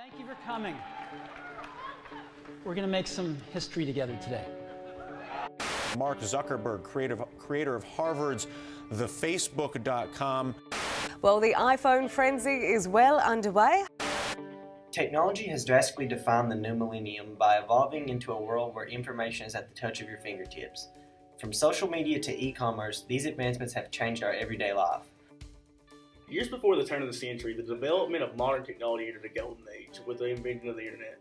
Thank you for coming. We're going to make some history together today. Mark Zuckerberg, creator of Harvard's thefacebook.com. Well, the iPhone frenzy is well underway. Technology has drastically defined the new millennium by evolving into a world where information is at the touch of your fingertips. From social media to e-commerce, these advancements have changed our everyday life. Years before the turn of the century, the development of modern technology entered a golden age with the invention of the internet.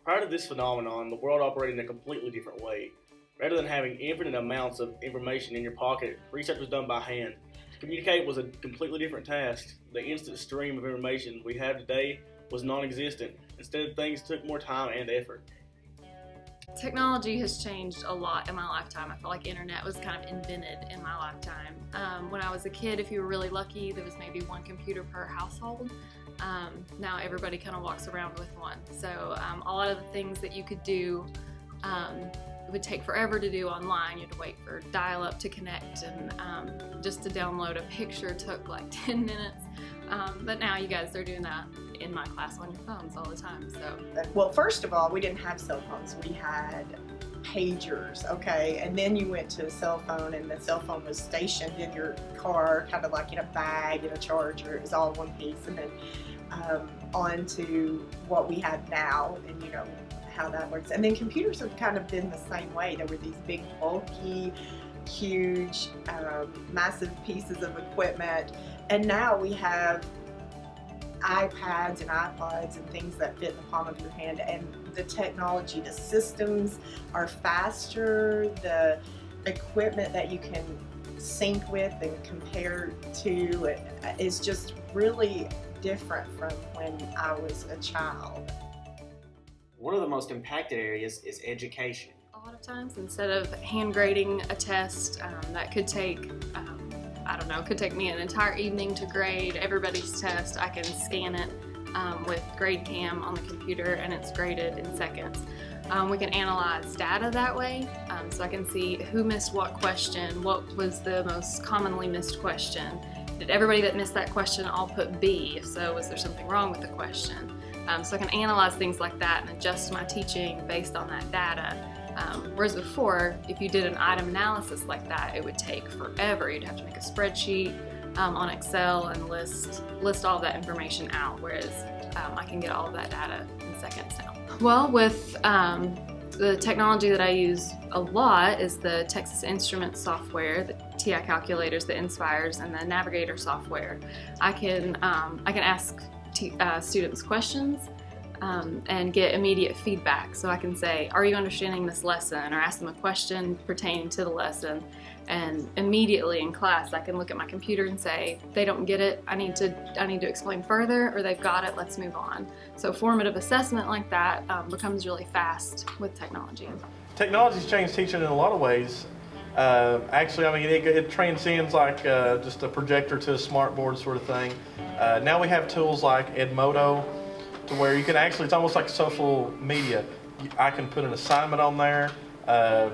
Prior to this phenomenon, the world operated in a completely different way. Rather than having infinite amounts of information in your pocket, research was done by hand. To communicate was a completely different task. The instant stream of information we have today was non-existent. Instead, things took more time and effort. Technology has changed a lot in my lifetime. I feel like internet was kind of invented in my lifetime. When I was a kid, if you were really lucky, there was maybe one computer per household. Now everybody kind of walks around with one. So a lot of the things that you could do it would take forever to do online. You had to wait for dial-up to connect, and just to download a picture took like 10 minutes. But now you guys are doing that in my class on your phones all the time. So, well, first of all, we didn't have cell phones. We had pagers, okay? And then you went to a cell phone, and the cell phone was stationed in your car, kind of like in a bag, in a charger. It was all one piece. And then on to what we have now, and you know how that works. And then computers have kind of been the same way. There were these big, bulky, huge, massive pieces of equipment. And now we have iPads and iPods and things that fit in the palm of your hand, and the technology, the systems are faster, the equipment that you can sync with and compare to is just really different from when I was a child. One of the most impacted areas is education. a lot of times, instead of hand grading a test that could take I don't know, it could take me an entire evening to grade everybody's test. I can scan it with GradeCam on the computer, and it's graded in seconds. We can analyze data that way, so I can see who missed what question, what was the most commonly missed question. Did everybody that missed that question all put B? If so, was there something wrong with the question? So I can analyze things like that and adjust my teaching based on that data. Whereas before, if you did an item analysis like that, it would take forever. You'd have to make a spreadsheet on Excel and list all of that information out, whereas I can get all of that data in seconds now. Well, with the technology that I use a lot is the Texas Instruments software, the TI calculators, the Inspires, and the Navigator software. I can ask students questions and get immediate feedback. So I can say, are you understanding this lesson? Or ask them a question pertaining to the lesson. And immediately in class, I can look at my computer and say, they don't get it, I need to explain further, or they've got it, let's move on. So formative assessment like that becomes really fast with technology. Technology's changed teaching in a lot of ways. Actually, I mean, it transcends like just a projector to a smart board sort of thing. Now we have tools like Edmodo, to where you can actually, it's almost like social media. I can put an assignment on there.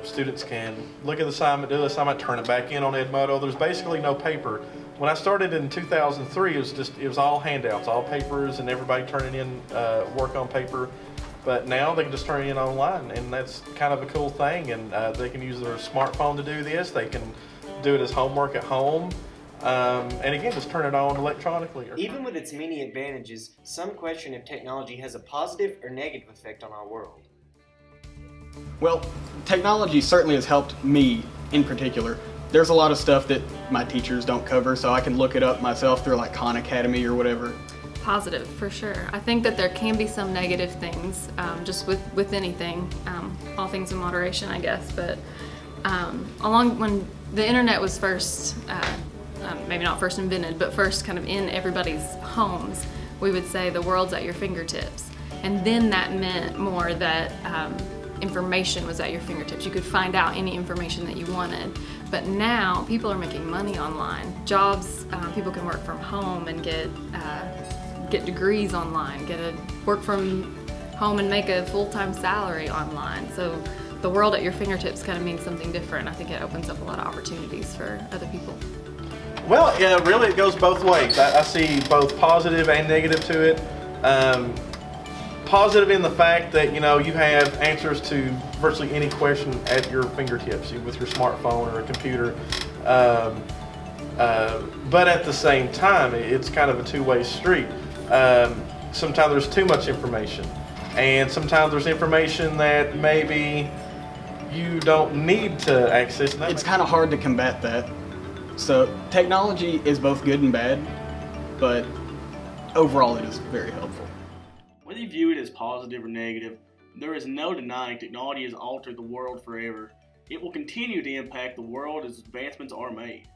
Students can look at the assignment, do the assignment, turn it back in on Edmodo. There's basically no paper. When I started in 2003, it was all handouts, all papers, and everybody turning in work on paper. But now they can just turn it in online, and that's kind of a cool thing. And they can use their smartphone to do this. They can do it as homework at home. And again, just turn it on electronically. Even with its many advantages, some question if technology has a positive or negative effect on our world. Well, technology certainly has helped me in particular. There's a lot of stuff that my teachers don't cover, so I can look it up myself through like Khan Academy or whatever. Positive, for sure. I think that there can be some negative things, just with anything, all things in moderation, I guess. But when the internet was first, maybe not first invented, but first kind of in everybody's homes, we would say the world's at your fingertips. And then that meant more that information was at your fingertips. You could find out any information that you wanted. But now people are making money online. Jobs, people can work from home and get degrees online, work from home and make a full-time salary online. So the world at your fingertips kind of means something different. I think it opens up a lot of opportunities for other people. Well, yeah, really it goes both ways. I see both positive and negative to it. positive in the fact that, you know, you have answers to virtually any question at your fingertips with your smartphone or a computer. But at the same time, it's kind of a two-way street. Sometimes there's too much information, and sometimes there's information that maybe you don't need to access. It's kind of hard to combat that. So technology is both good and bad, but overall it is very helpful. Whether you view it as positive or negative, there is no denying technology has altered the world forever. It will continue to impact the world as advancements are made.